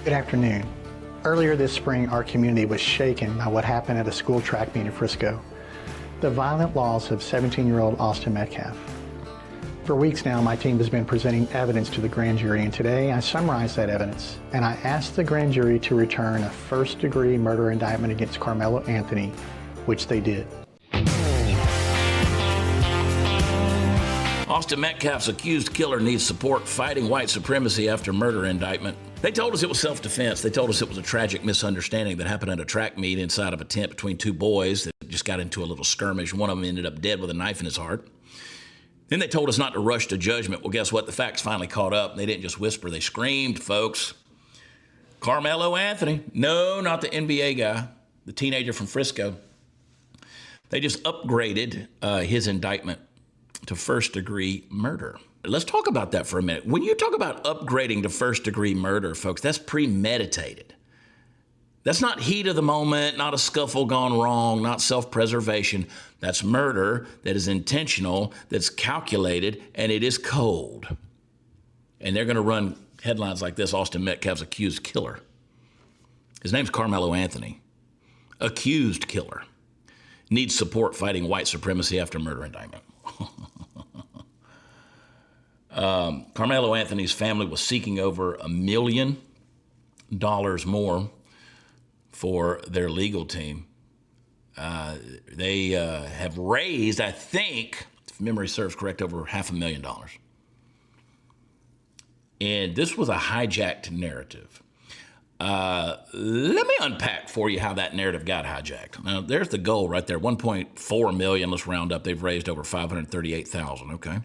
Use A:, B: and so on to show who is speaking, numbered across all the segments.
A: Good afternoon. Earlier this spring, our community was shaken by what happened at a school track meet in Frisco. The violent loss of 17-year-old Austin Metcalf. For weeks now, my team has been presenting evidence to the grand jury, and today I summarized that evidence, and I asked the grand jury to return a first-degree murder indictment against Karmelo Anthony, which they did.
B: Austin Metcalf's accused killer needs support fighting white supremacy after murder indictment. They told us it was self-defense. They told us it was a tragic misunderstanding that happened at a track meet inside of a tent between two boys that just got into a little skirmish. One of them ended up dead with a knife in his heart. Then they told us not to rush to judgment. Well, guess what? The facts finally caught up. They didn't just whisper. They screamed, folks. Karmelo Anthony. No, not the NBA guy, the teenager from Frisco. They just upgraded his indictment to first-degree murder. Let's talk about that for a minute. When you talk about upgrading to first-degree murder, folks, that's premeditated. That's not heat of the moment, not a scuffle gone wrong, not self-preservation. That's murder that is intentional, that's calculated, and it is cold. And they're going to run headlines like this: Austin Metcalf's accused killer. His name's Karmelo Anthony. Accused killer. Needs support fighting white supremacy after murder indictment. Karmelo Anthony's family was seeking over $1 million more for their legal team. They have raised, I think, if memory serves correct, over $500,000. And this was a hijacked narrative. Let me unpack for you how that narrative got hijacked. Now, there's the goal right there, 1.4 million. Let's round up. They've raised over 538,000. Okay.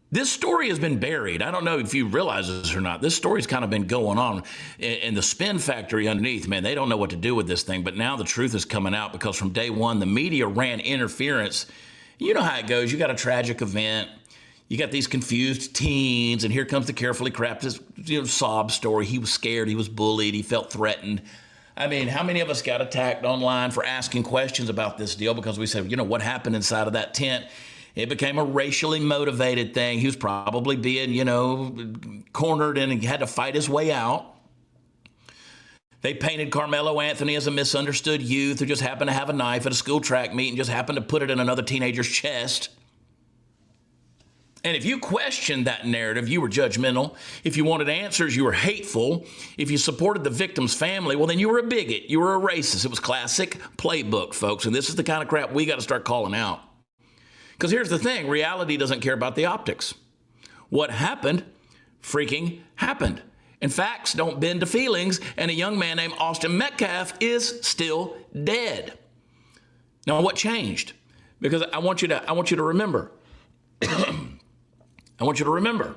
B: This story has been buried. I don't know if you realize this or not. This story's kind of been going on. And the spin factory underneath, man, they don't know what to do with this thing. But now the truth is coming out because from day one, the media ran interference. You know how it goes. You got a tragic event. You got these confused teens, and here comes the carefully crafted sob story. He was scared. He was bullied. He felt threatened. I mean, how many of us got attacked online for asking questions about this deal because we said, what happened inside of that tent? It became a racially motivated thing. He was probably being, cornered and he had to fight his way out. They painted Karmelo Anthony as a misunderstood youth who just happened to have a knife at a school track meet and just happened to put it in another teenager's chest. And if you questioned that narrative, you were judgmental. If you wanted answers, you were hateful. If you supported the victim's family, well, then you were a bigot. You were a racist. It was classic playbook, folks. And this is the kind of crap we got to start calling out. Because here's the thing, reality doesn't care about the optics. What happened freaking happened. And facts don't bend to feelings, and a young man named Austin Metcalf is still dead. Now, what changed? Because I want you to remember. I want you to remember.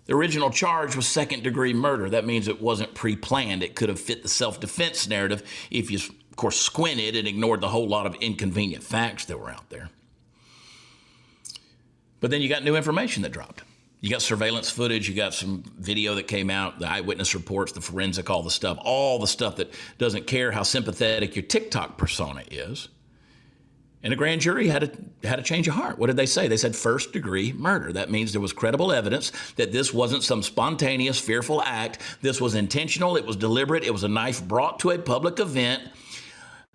B: The original charge was second-degree murder. That means it wasn't pre-planned. It could have fit the self-defense narrative if you, of course, squinted and ignored the whole lot of inconvenient facts that were out there. But then you got new information that dropped. You got surveillance footage. You got some video that came out, the eyewitness reports, the forensic, all the stuff that doesn't care how sympathetic your TikTok persona is. And a grand jury had a change of heart. What did they say? They said first-degree murder. That means there was credible evidence that this wasn't some spontaneous, fearful act. This was intentional. It was deliberate. It was a knife brought to a public event.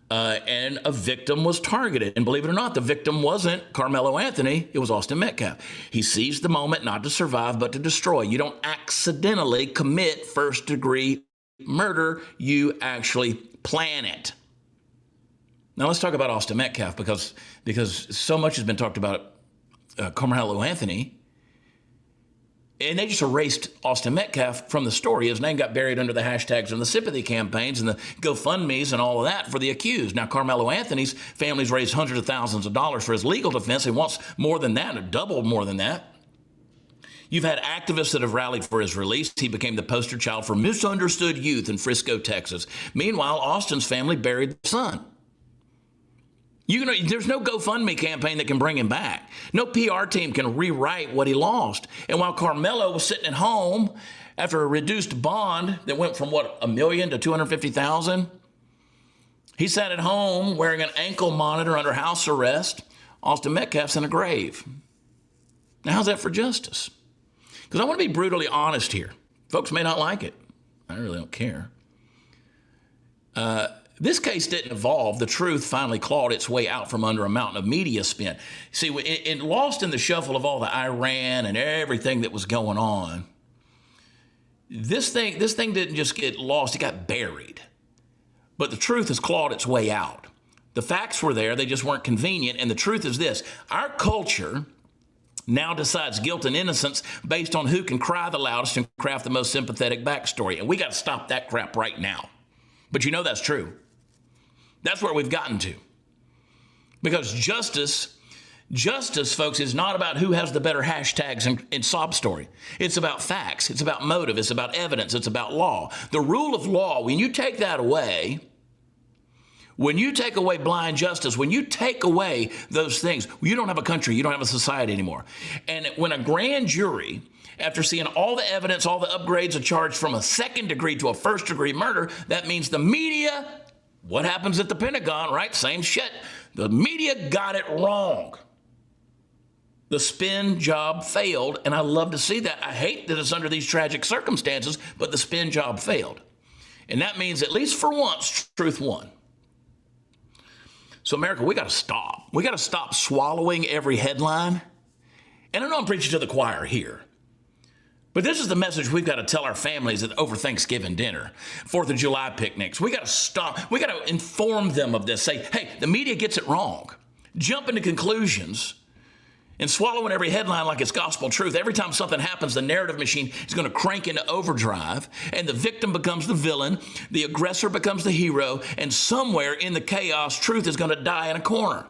B: And a victim was targeted. And believe it or not, the victim wasn't Karmelo Anthony. It was Austin Metcalf. He seized the moment not to survive, but to destroy. You don't accidentally commit first-degree murder. You actually plan it. Now, let's talk about Austin Metcalf because so much has been talked about Karmelo Anthony. And they just erased Austin Metcalf from the story. His name got buried under the hashtags and the sympathy campaigns and the GoFundMes and all of that for the accused. Now, Karmelo Anthony's family's raised hundreds of thousands of dollars for his legal defense. He wants more than that, or double more than that. You've had activists that have rallied for his release. He became the poster child for misunderstood youth in Frisco, Texas. Meanwhile, Austin's family buried the son. There's no GoFundMe campaign that can bring him back. No PR team can rewrite what he lost. And while Karmelo was sitting at home after a reduced bond that went from, $1 million to $250,000, he sat at home wearing an ankle monitor under house arrest. Austin Metcalf's in a grave. Now, how's that for justice? Because I want to be brutally honest here. Folks may not like it. I really don't care. This case didn't evolve. The truth finally clawed its way out from under a mountain of media spin. See, it lost in the shuffle of all the Iran and everything that was going on. This thing didn't just get lost, it got buried. But the truth has clawed its way out. The facts were there, they just weren't convenient. And the truth is this: our culture now decides guilt and innocence based on who can cry the loudest and craft the most sympathetic backstory. And we got to stop that crap right now. But you know that's true. That's where we've gotten to. Because justice, folks, is not about who has the better hashtags in sob story. It's about facts. It's about motive. It's about evidence. It's about law. The rule of law, when you take that away, when you take away blind justice, when you take away those things, you don't have a country, you don't have a society anymore. And when a grand jury, after seeing all the evidence, all the upgrades of charge from a second degree to a first degree murder, that means the media, what happens at the Pentagon, right? Same shit. The media got it wrong. The spin job failed, and I love to see that. I hate that it's under these tragic circumstances, but the spin job failed. And that means, at least for once, truth won. So America, we got to stop. We got to stop swallowing every headline. And I know I'm preaching to the choir here, but this is the message we've got to tell our families over Thanksgiving dinner, 4th of July picnics. We got to stop. We got to inform them of this. Say, hey, the media gets it wrong. Jump into conclusions and swallowing every headline like it's gospel truth. Every time something happens, the narrative machine is going to crank into overdrive, and the victim becomes the villain, the aggressor becomes the hero, and somewhere in the chaos, truth is going to die in a corner.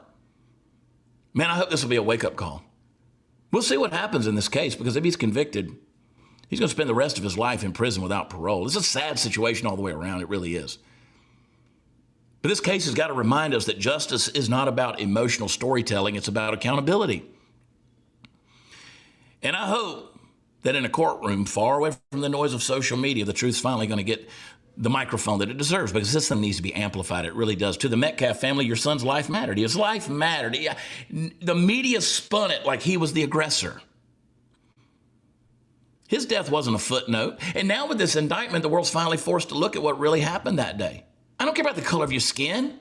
B: Man, I hope this will be a wake-up call. We'll see what happens in this case, because if he's convicted, he's going to spend the rest of his life in prison without parole. It's a sad situation all the way around. It really is. But this case has got to remind us that justice is not about emotional storytelling. It's about accountability. And I hope that in a courtroom far away from the noise of social media, the truth's finally going to get the microphone that it deserves, because this thing needs to be amplified. It really does. To the Metcalf family, your son's life mattered. His life mattered. The media spun it like he was the aggressor. His death wasn't a footnote. And now with this indictment, the world's finally forced to look at what really happened that day. I don't care about the color of your skin.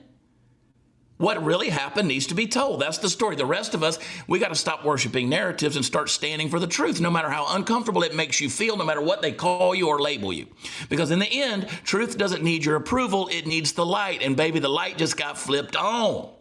B: What really happened needs to be told. That's the story. The rest of us, we got to stop worshiping narratives and start standing for the truth, no matter how uncomfortable it makes you feel, no matter what they call you or label you. Because in the end, truth doesn't need your approval. It needs the light. And baby, the light just got flipped on.